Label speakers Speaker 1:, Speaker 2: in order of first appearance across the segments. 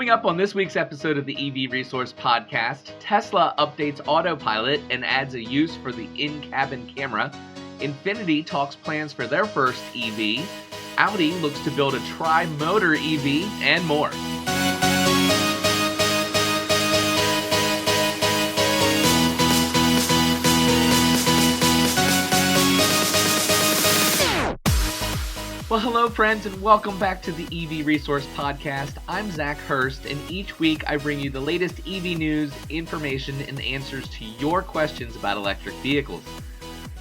Speaker 1: Coming up on this week's episode of the EV Resource Podcast, Tesla updates Autopilot and adds a use for the in-cabin camera. Infiniti talks plans for their first EV. Audi looks to build a tri-motor EV, and more. Well, hello friends, and welcome back to the EV Resource Podcast. I'm Zach Hurst, and each week I bring you the latest EV news, information, and answers to your questions about electric vehicles.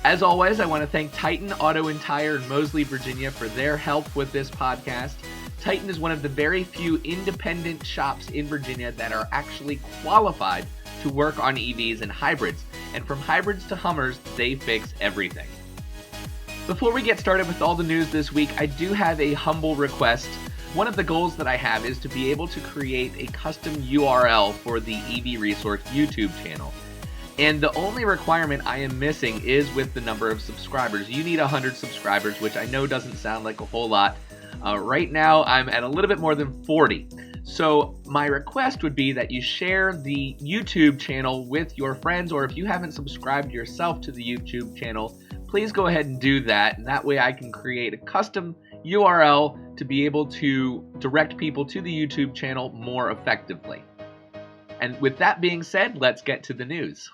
Speaker 1: As always, I want to thank Titan Auto and Tire in Moseley, Virginia for their help with this podcast. Titan is one of the very few independent shops in Virginia that are actually qualified to work on EVs and hybrids, and from hybrids to Hummers, they fix everything. Before we get started with all the news this week, I do have a humble request. One of the goals that I have is to be able to create a custom URL for the EV Resource YouTube channel. And the only requirement I am missing is with the number of subscribers. You need 100 subscribers, which I know doesn't sound like a whole lot. Right now, I'm at a little bit more than 40. So my request would be that you share the YouTube channel with your friends, or if you haven't subscribed yourself to the YouTube channel, please go ahead and do that, and that way I can create a custom URL to be able to direct people to the YouTube channel more effectively. And with that being said, let's get to the news.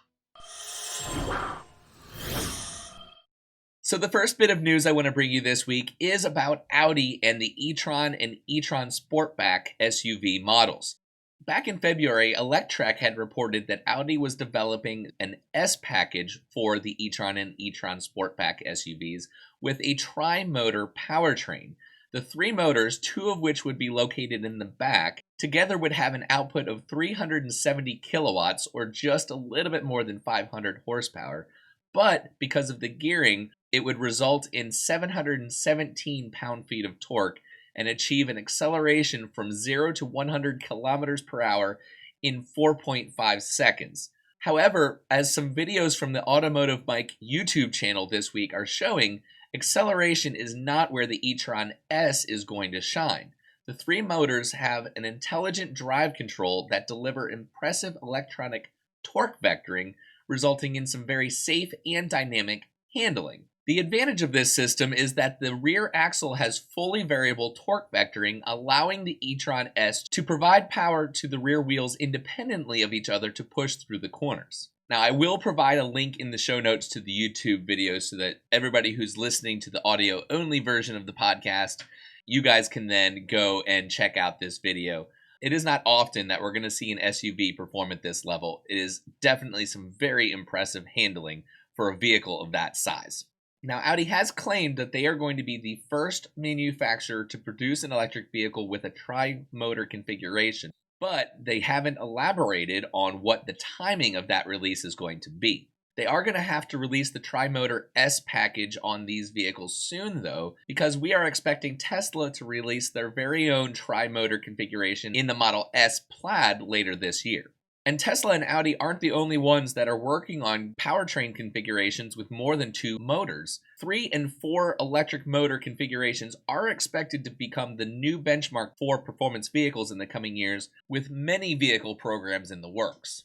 Speaker 1: So the first bit of news I want to bring you this week is about Audi and the e-Tron and e-Tron Sportback SUV models. Back in February, Electrek had reported that Audi was developing an S package for the e-Tron and e-Tron Sportback SUVs with a tri-motor powertrain. The three motors, two of which would be located in the back, together would have an output of 370 kilowatts, or just a little bit more than 500 horsepower. But because of the gearing, it would result in 717 pound-feet of torque and achieve an acceleration from 0 to 100 kilometers per hour in 4.5 seconds. However, as some videos from the Automotive Mike YouTube channel this week are showing, acceleration is not where the e-Tron S is going to shine. The three motors have an intelligent drive control that deliver impressive electronic torque vectoring, resulting in some very safe and dynamic handling. The advantage of this system is that the rear axle has fully variable torque vectoring, allowing the e-Tron S to provide power to the rear wheels independently of each other to push through the corners. Now, I will provide a link in the show notes to the YouTube video so that everybody who's listening to the audio-only version of the podcast, you guys can then go and check out this video. It is not often that we're going to see an SUV perform at this level. It is definitely some very impressive handling for a vehicle of that size. Now, Audi has claimed that they are going to be the first manufacturer to produce an electric vehicle with a tri-motor configuration, but they haven't elaborated on what the timing of that release is going to be. They are going to have to release the tri-motor S package on these vehicles soon, though, because we are expecting Tesla to release their very own tri-motor configuration in the Model S Plaid later this year. And Tesla and Audi aren't the only ones that are working on powertrain configurations with more than two motors. 3 and 4 electric motor configurations are expected to become the new benchmark for performance vehicles in the coming years, with many vehicle programs in the works.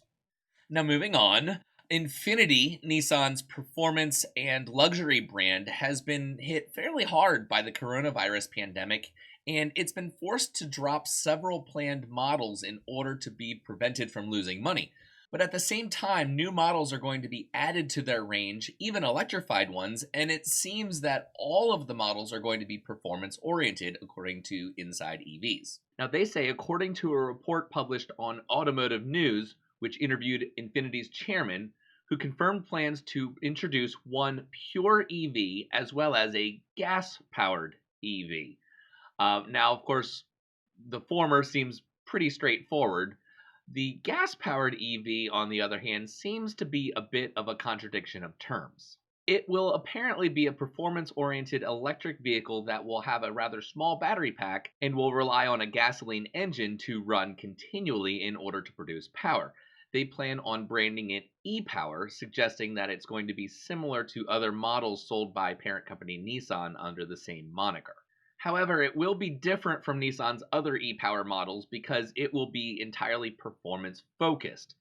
Speaker 1: Now moving on, Infiniti, Nissan's performance and luxury brand, has been hit fairly hard by the coronavirus pandemic, and it's been forced to drop several planned models in order to be prevented from losing money. But at the same time, new models are going to be added to their range, even electrified ones, and it seems that all of the models are going to be performance-oriented, according to Inside EVs. Now, they say, according to a report published on Automotive News, which interviewed Infiniti's chairman, who confirmed plans to introduce one pure EV as well as a gas-powered EV. Now, of course, the former seems pretty straightforward. The gas-powered EV, on the other hand, seems to be a bit of a contradiction of terms. It will apparently be a performance-oriented electric vehicle that will have a rather small battery pack and will rely on a gasoline engine to run continually in order to produce power. They plan on branding it Epower, suggesting that it's going to be similar to other models sold by parent company Nissan under the same moniker. However, it will be different from Nissan's other e-Power models because it will be entirely performance focused.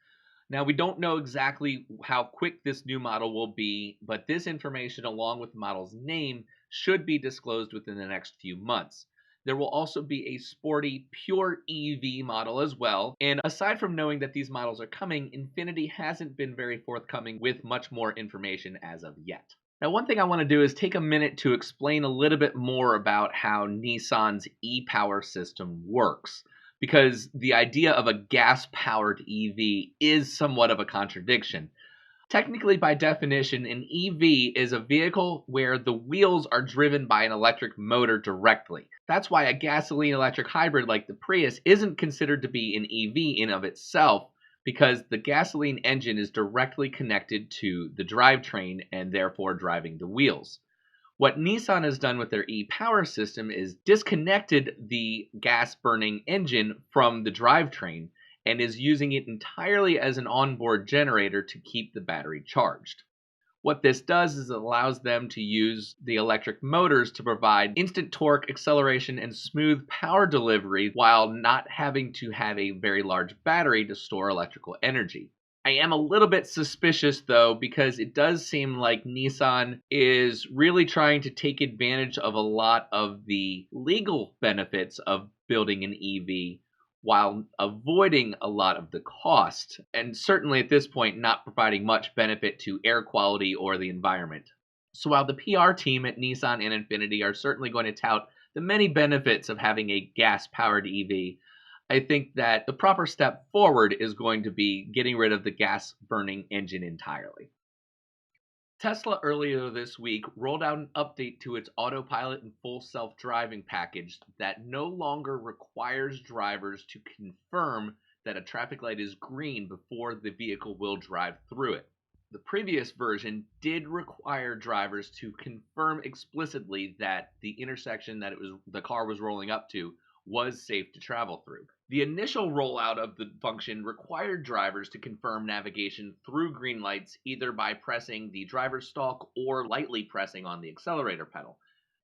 Speaker 1: Now, we don't know exactly how quick this new model will be, but this information, along with the model's name, should be disclosed within the next few months. There will also be a sporty, pure EV model as well. And aside from knowing that these models are coming, Infiniti hasn't been very forthcoming with much more information as of yet. Now, one thing I want to do is take a minute to explain a little bit more about how Nissan's e-Power system works, because the idea of a gas-powered EV is somewhat of a contradiction. Technically, by definition, an EV is a vehicle where the wheels are driven by an electric motor directly. That's why a gasoline-electric hybrid like the Prius isn't considered to be an EV in of itself, because the gasoline engine is directly connected to the drivetrain and therefore driving the wheels. What Nissan has done with their e-Power system is disconnected the gas-burning engine from the drivetrain and is using it entirely as an onboard generator to keep the battery charged. What this does is it allows them to use the electric motors to provide instant torque, acceleration, and smooth power delivery while not having to have a very large battery to store electrical energy. I am a little bit suspicious though, because it does seem like Nissan is really trying to take advantage of a lot of the legal benefits of building an EV while avoiding a lot of the cost, and certainly at this point not providing much benefit to air quality or the environment. So while the PR team at Nissan and Infiniti are certainly going to tout the many benefits of having a gas-powered EV, I think that the proper step forward is going to be getting rid of the gas-burning engine entirely. Tesla earlier this week rolled out an update to its Autopilot and full self-driving package that no longer requires drivers to confirm that a traffic light is green before the vehicle will drive through it. The previous version did require drivers to confirm explicitly that the intersection that the car was rolling up to was safe to travel through. The initial rollout of the function required drivers to confirm navigation through green lights either by pressing the driver's stalk or lightly pressing on the accelerator pedal.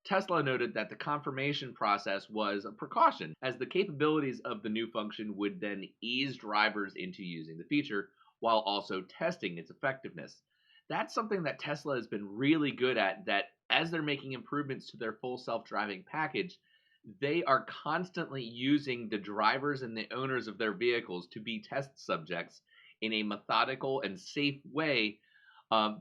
Speaker 1: Tesla noted that the confirmation process was a precaution, as the capabilities of the new function would then ease drivers into using the feature while also testing its effectiveness. That's something that Tesla has been really good at, that as they're making improvements to their full self-driving package, they are constantly using the drivers and the owners of their vehicles to be test subjects in a methodical and safe way.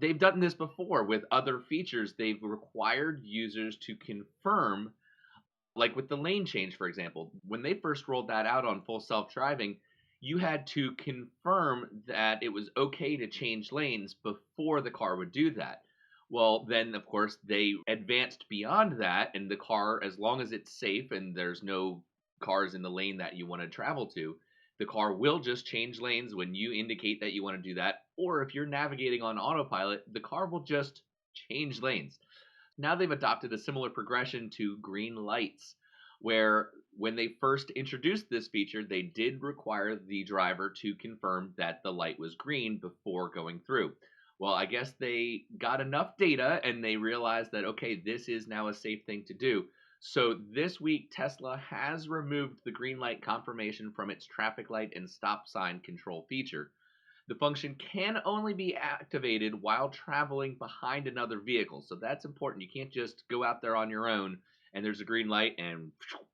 Speaker 1: They've done this before with other features. They've required users to confirm, like with the lane change, for example. When they first rolled that out on full self-driving, you had to confirm that it was okay to change lanes before the car would do that. Well, then, of course, they advanced beyond that, and the car, as long as it's safe and there's no cars in the lane that you want to travel to, the car will just change lanes when you indicate that you want to do that. Or if you're navigating on autopilot, the car will just change lanes. Now they've adopted a similar progression to green lights, where when they first introduced this feature, they did require the driver to confirm that the light was green before going through. Well, I guess they got enough data and they realized that, okay, this is now a safe thing to do. So this week, Tesla has removed the green light confirmation from its traffic light and stop sign control feature. The function can only be activated while traveling behind another vehicle. So that's important. You can't just go out there on your own and there's a green light and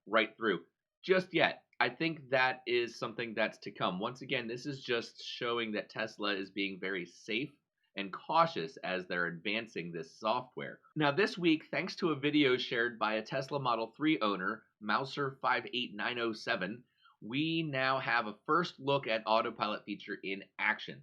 Speaker 1: right through just yet. I think that is something that's to come. Once again, this is just showing that Tesla is being very safe and cautious as they're advancing this software. Now this week, thanks to a video shared by a Tesla Model 3 owner, Mouser58907, we now have a first look at Autopilot feature in action.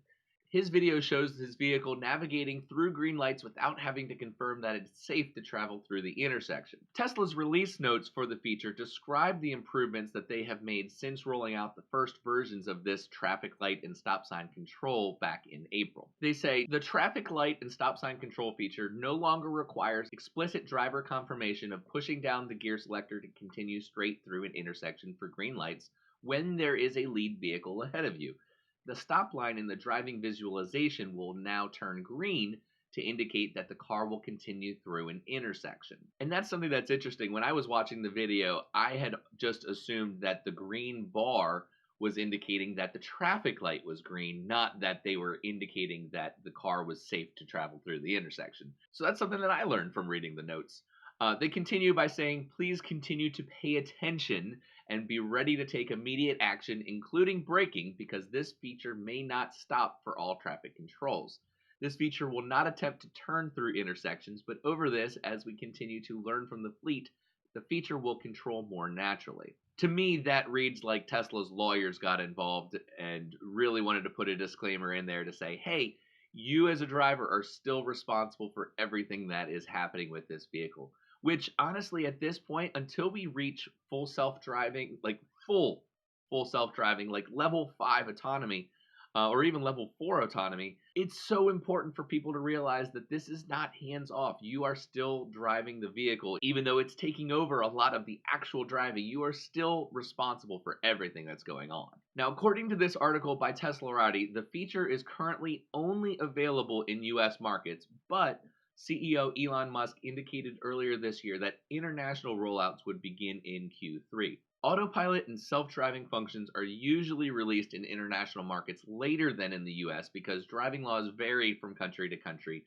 Speaker 1: His video shows his vehicle navigating through green lights without having to confirm that it's safe to travel through the intersection. Tesla's release notes for the feature describe the improvements that they have made since rolling out the first versions of this traffic light and stop sign control back in April. They say the traffic light and stop sign control feature no longer requires explicit driver confirmation of pushing down the gear selector to continue straight through an intersection for green lights when there is a lead vehicle ahead of you. The stop line in the driving visualization will now turn green to indicate that the car will continue through an intersection. And that's something that's interesting. When I was watching the video, I had just assumed that the green bar was indicating that the traffic light was green, not that they were indicating that the car was safe to travel through the intersection. So that's something that I learned from reading the notes. They continue by saying, please continue to pay attention and be ready to take immediate action, including braking, because this feature may not stop for all traffic controls. This feature will not attempt to turn through intersections, but over this, as we continue to learn from the fleet, the feature will control more naturally. To me, that reads like Tesla's lawyers got involved and really wanted to put a disclaimer in there to say, hey, you as a driver are still responsible for everything that is happening with this vehicle. Which, honestly, at this point, until we reach full self-driving, like full self-driving, like level 5 autonomy, or even level 4 autonomy, it's so important for people to realize that this is not hands-off. You are still driving the vehicle. Even though it's taking over a lot of the actual driving, you are still responsible for everything that's going on. Now, according to this article by Tesla Audi, the feature is currently only available in US markets, but CEO Elon Musk indicated earlier this year that international rollouts would begin in Q3. Autopilot and self-driving functions are usually released in international markets later than in the US because driving laws vary from country to country.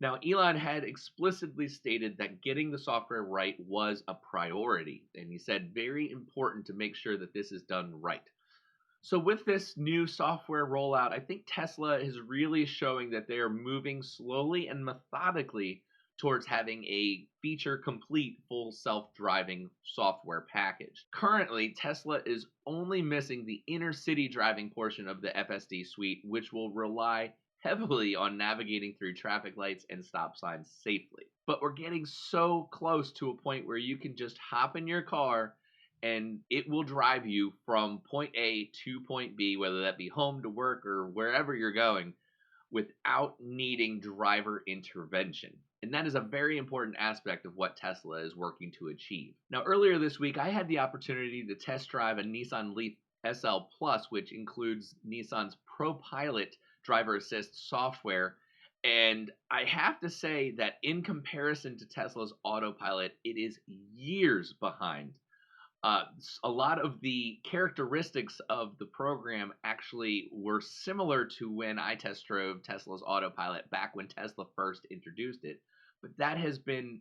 Speaker 1: Now, Elon had explicitly stated that getting the software right was a priority, and he said very important to make sure that this is done right. So with this new software rollout, I think Tesla is really showing that they are moving slowly and methodically towards having a feature-complete full self-driving software package. Currently, Tesla is only missing the inner city driving portion of the FSD suite, which will rely heavily on navigating through traffic lights and stop signs safely. But we're getting so close to a point where you can just hop in your car and it will drive you from point A to point B, whether that be home to work or wherever you're going, without needing driver intervention. And that is a very important aspect of what Tesla is working to achieve. Now, earlier this week, I had the opportunity to test drive a Nissan Leaf SL Plus, which includes Nissan's ProPilot driver assist software. And I have to say that in comparison to Tesla's Autopilot, it is years behind. A lot of the characteristics of the program actually were similar to when I test drove Tesla's Autopilot back when Tesla first introduced it. But that has been,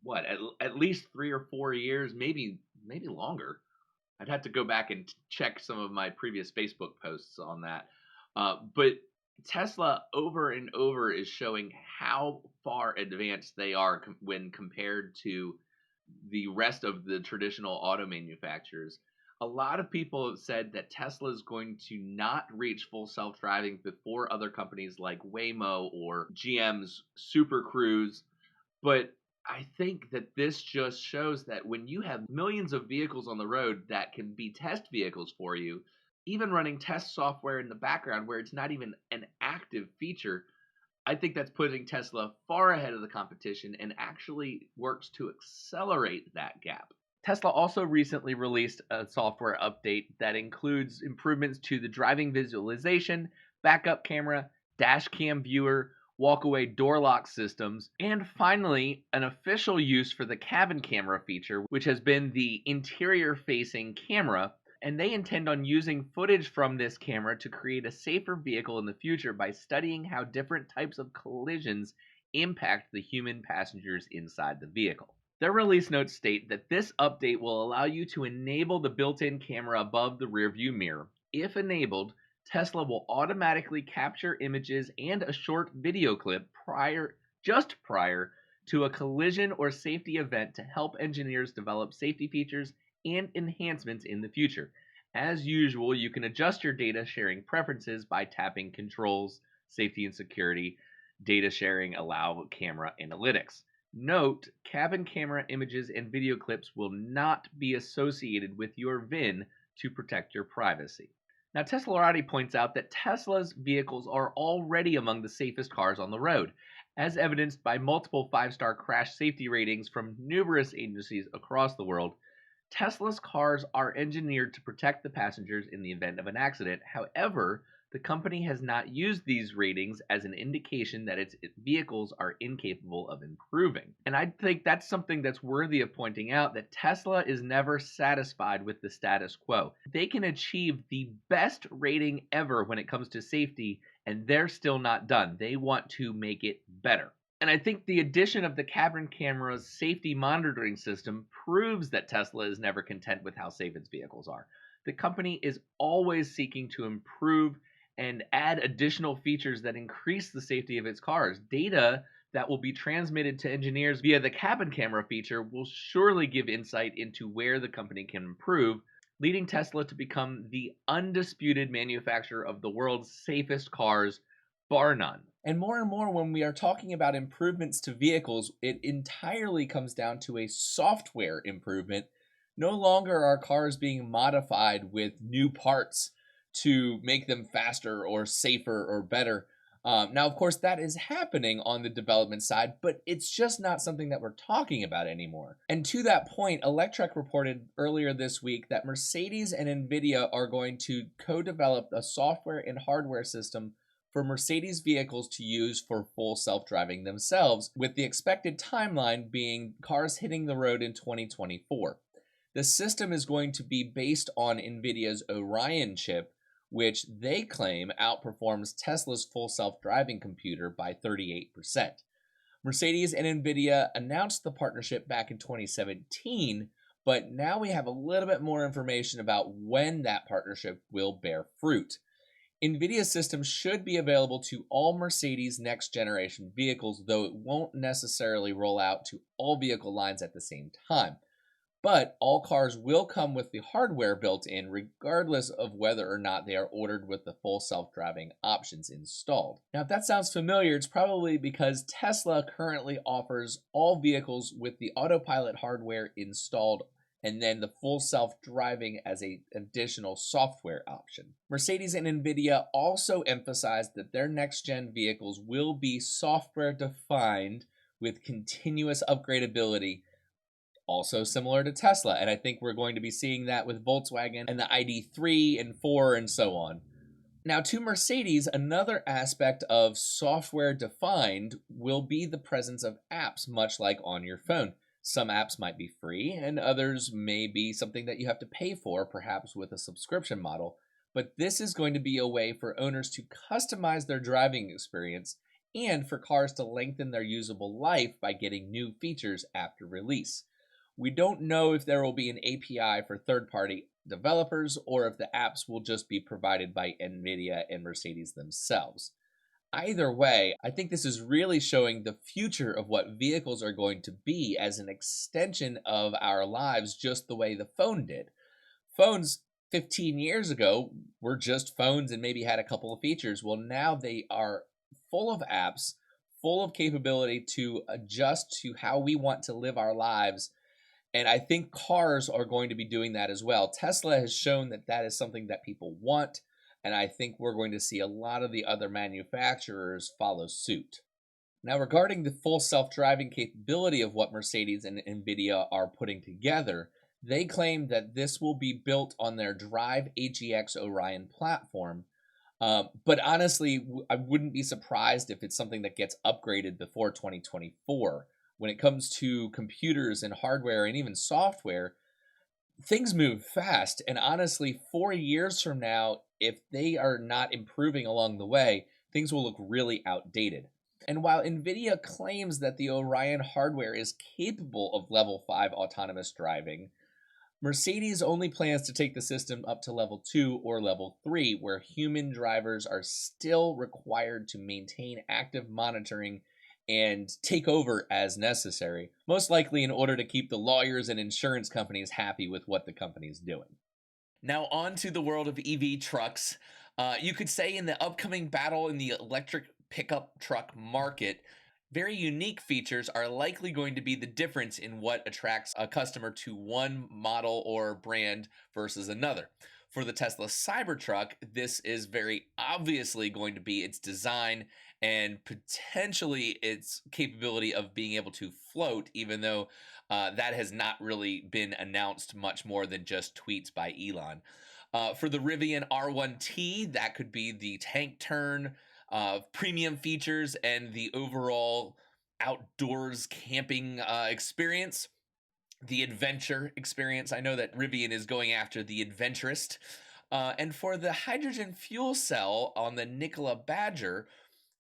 Speaker 1: what, at least 3 or 4 years, maybe longer. I'd have to go back and check some of my previous Facebook posts on that. But Tesla over and over is showing how far advanced they are when compared to the rest of the traditional auto manufacturers. A lot of people have said that Tesla is going to not reach full self-driving before other companies like Waymo or GM's Super Cruise, but I think that this just shows that when you have millions of vehicles on the road that can be test vehicles for you, even running test software in the background where it's not even an active feature, I think that's putting Tesla far ahead of the competition and actually works to accelerate that gap. Tesla also recently released a software update that includes improvements to the driving visualization, backup camera, dash cam viewer, walkaway door lock systems, and finally, an official use for the cabin camera feature, which has been the interior-facing camera. And they intend on using footage from this camera to create a safer vehicle in the future by studying how different types of collisions impact the human passengers inside the vehicle. Their release notes state that this update will allow you to enable the built-in camera above the rearview mirror. If enabled, Tesla will automatically capture images and a short video clip just prior to a collision or safety event to help engineers develop safety features and enhancements in the future. As usual, you can adjust your data sharing preferences by tapping Controls, Safety and Security, Data Sharing, Allow Camera Analytics. Note, cabin camera images and video clips will not be associated with your VIN to protect your privacy. Now, Tesla Audi points out that Tesla's vehicles are already among the safest cars on the road, as evidenced by multiple 5-star crash safety ratings from numerous agencies across the world. Tesla's cars are engineered to protect the passengers in the event of an accident. However, The company has not used these ratings as an indication that its vehicles are incapable of improving. And I think that's something that's worthy of pointing out, that Tesla is never satisfied with the status quo. They can achieve the best rating ever when it comes to safety, and they're still not done. They want to make it better. And I think the addition of the cabin camera's safety monitoring system proves that Tesla is never content with how safe its vehicles are. The company is always seeking to improve and add additional features that increase the safety of its cars. Data that will be transmitted to engineers via the cabin camera feature will surely give insight into where the company can improve, leading Tesla to become the undisputed manufacturer of the world's safest cars, bar none. And more, when we are talking about improvements to vehicles, it entirely comes down to a software improvement. No longer are cars being modified with new parts to make them faster or safer or better. Now, of course, that is happening on the development side, but it's just not something that we're talking about anymore. And to that point, Electrek reported earlier this week that Mercedes and NVIDIA are going to co-develop a software and hardware system for Mercedes vehicles to use for full self-driving themselves, with the expected timeline being cars hitting the road in 2024. The system is going to be based on NVIDIA's Orion chip, which they claim outperforms Tesla's full self-driving computer by 38%. Mercedes and NVIDIA announced the partnership back in 2017, but now we have a little bit more information about when that partnership will bear fruit. NVIDIA's system should be available to all Mercedes next-generation vehicles, though it won't necessarily roll out to all vehicle lines at the same time. But all cars will come with the hardware built in, regardless of whether or not they are ordered with the full self-driving options installed. Now, if that sounds familiar, it's probably because Tesla currently offers all vehicles with the Autopilot hardware installed and then the full self-driving as an additional software option. Mercedes and NVIDIA also emphasized that their next-gen vehicles will be software-defined with continuous upgradability, also similar to Tesla, and I think we're going to be seeing that with Volkswagen and the ID3 and 4 and so on. Now, to Mercedes, another aspect of software-defined will be the presence of apps, much like on your phone. Some apps might be free, and others may be something that you have to pay for, perhaps with a subscription model. But this is going to be a way for owners to customize their driving experience and for cars to lengthen their usable life by getting new features after release. We don't know if there will be an API for third-party developers or if the apps will just be provided by NVIDIA and Mercedes themselves. Either way, I think this is really showing the future of what vehicles are going to be as an extension of our lives, just the way the phone did. Phones 15 years ago were just phones and maybe had a couple of features. Well, now they are full of apps, full of capability to adjust to how we want to live our lives. And I think cars are going to be doing that as well. Tesla has shown that that is something that people want, and I think we're going to see a lot of the other manufacturers follow suit. Now, regarding the full self-driving capability of what Mercedes and NVIDIA are putting together, they claim that this will be built on their Drive HEX Orion platform. But honestly, I wouldn't be surprised if it's something that gets upgraded before 2024. When it comes to computers and hardware and even software, things move fast. And honestly, 4 years from now, if they are not improving along the way, things will look really outdated. And while NVIDIA claims that the Orion hardware is capable of level 5 autonomous driving, Mercedes only plans to take the system up to level 2 or level 3, where human drivers are still required to maintain active monitoring and take over as necessary, most likely in order to keep the lawyers and insurance companies happy with what the company is doing. Now on to the world of EV trucks. You could say in the upcoming battle in the electric pickup truck market, very unique features are likely going to be the difference in what attracts a customer to one model or brand versus another. For the Tesla Cybertruck, this is very obviously going to be its design and potentially its capability of being able to float, even though that has not really been announced much more than just tweets by Elon. For the Rivian R1T, that could be the tank turn, premium features, and the overall outdoors camping experience. The adventure experience. I know that Rivian is going after the adventurist. And for the hydrogen fuel cell on the Nikola Badger,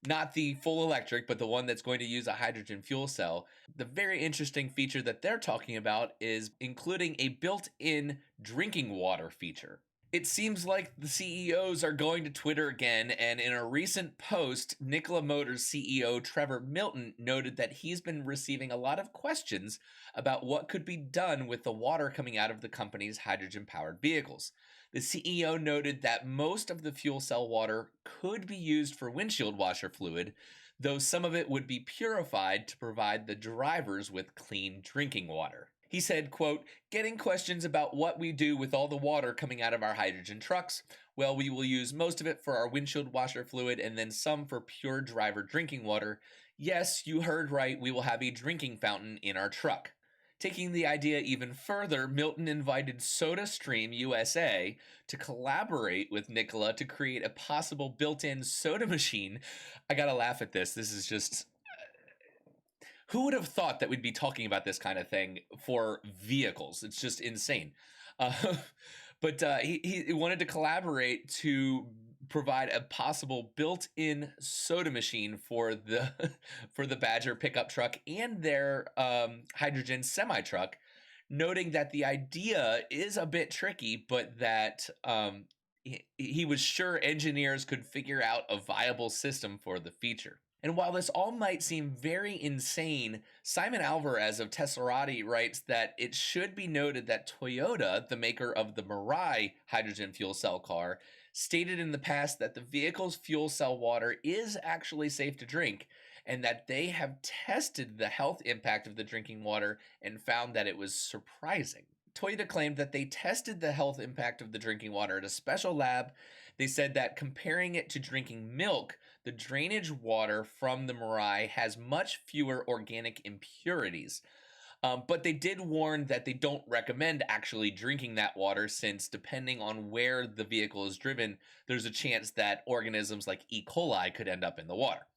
Speaker 1: not the full electric, but the one that's going to use a hydrogen fuel cell, the very interesting feature that they're talking about is including a built-in drinking water feature. It seems like the CEOs are going to Twitter again, and in a recent post, Nikola Motors CEO Trevor Milton noted that he's been receiving a lot of questions about what could be done with the water coming out of the company's hydrogen-powered vehicles. The CEO noted that most of the fuel cell water could be used for windshield washer fluid, though some of it would be purified to provide the drivers with clean drinking water. He said, quote, "Getting questions about what we do with all the water coming out of our hydrogen trucks. Well, we will use most of it for our windshield washer fluid and then some for pure driver drinking water. Yes, you heard right, we will have a drinking fountain in our truck." Taking the idea even further, Milton invited SodaStream USA to collaborate with Nikola to create a possible built-in soda machine. I gotta laugh at this. This is just... Who would have thought that we'd be talking about this kind of thing for vehicles? It's just insane. Uh, but he wanted to collaborate to provide a possible built-in soda machine for the for the Badger pickup truck and their hydrogen semi-truck, noting that the idea is a bit tricky, but that he was sure engineers could figure out a viable system for the feature. And while this all might seem very insane, Simon Alvarez of Teslarati writes that it should be noted that Toyota, the maker of the Mirai hydrogen fuel cell car, stated in the past that the vehicle's fuel cell water is actually safe to drink, and that they have tested the health impact of the drinking water and found that it was surprising. Toyota claimed that they tested the health impact of the drinking water at a special lab. They said that comparing it to drinking milk, the drainage water from the Mirai has much fewer organic impurities. But they did warn that they don't recommend actually drinking that water, since depending on where the vehicle is driven, there's a chance that organisms like E. coli could end up in the water.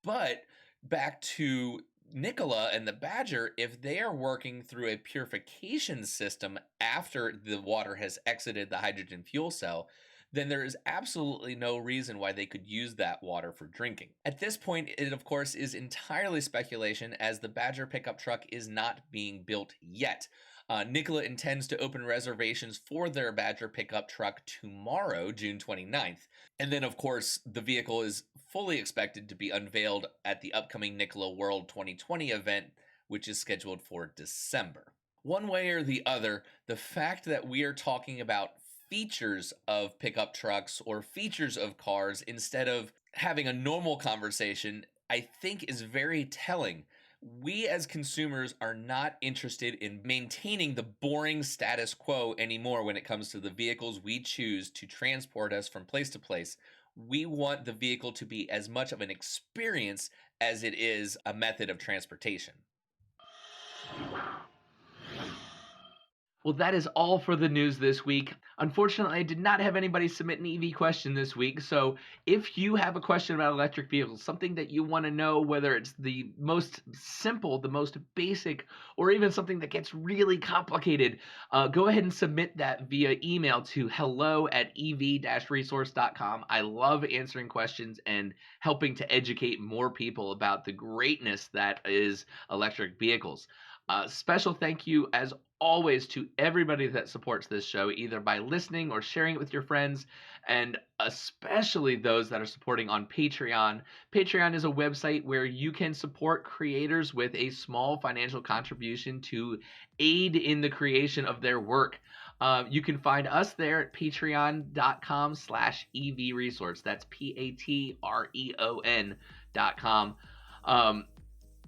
Speaker 1: But back to Nikola and the Badger, if they are working through a purification system after the water has exited the hydrogen fuel cell, then there is absolutely no reason why they could use that water for drinking. At this point, it of course is entirely speculation, as the Badger pickup truck is not being built yet. Nikola intends to open reservations for their Badger pickup truck tomorrow, June 29th. And then, of course, the vehicle is fully expected to be unveiled at the upcoming Nikola World 2020 event, which is scheduled for December. One way or the other, the fact that we are talking about features of pickup trucks or features of cars instead of having a normal conversation, I think is very telling. We as consumers are not interested in maintaining the boring status quo anymore when it comes to the vehicles we choose to transport us from place to place. We want the vehicle to be as much of an experience as it is a method of transportation. Well, that is all for the news this week. Unfortunately, I did not have anybody submit an EV question this week, so if you have a question about electric vehicles, something that you want to know, whether it's the most simple, the most basic, or even something that gets really complicated, go ahead and submit that via email to hello@ev-resource.com. I love answering questions and helping to educate more people about the greatness that is electric vehicles. Special thank you, as always, to everybody that supports this show, either by listening or sharing it with your friends, and especially those that are supporting on Patreon. Patreon is a website where you can support creators with a small financial contribution to aid in the creation of their work. You can find us there at patreon.com/evresource. That's patreon.com.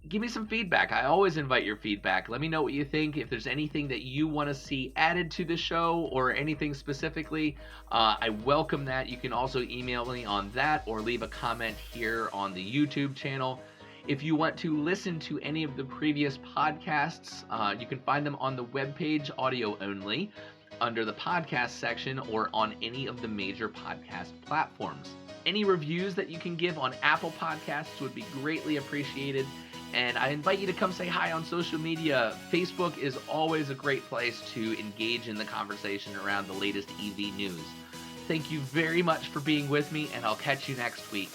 Speaker 1: Give me some feedback. I always invite your feedback. Let me know what you think. If there's anything that you want to see added to the show or anything specifically, I welcome that. You can also email me on that or leave a comment here on the YouTube channel. If you want to listen to any of the previous podcasts, you can find them on the webpage, audio only. under the podcast section or on any of the major podcast platforms. Any reviews that you can give on Apple Podcasts would be greatly appreciated. And I invite you to come say hi on social media. Facebook is always a great place to engage in the conversation around the latest EV news. Thank you very much for being with me, and I'll catch you next week.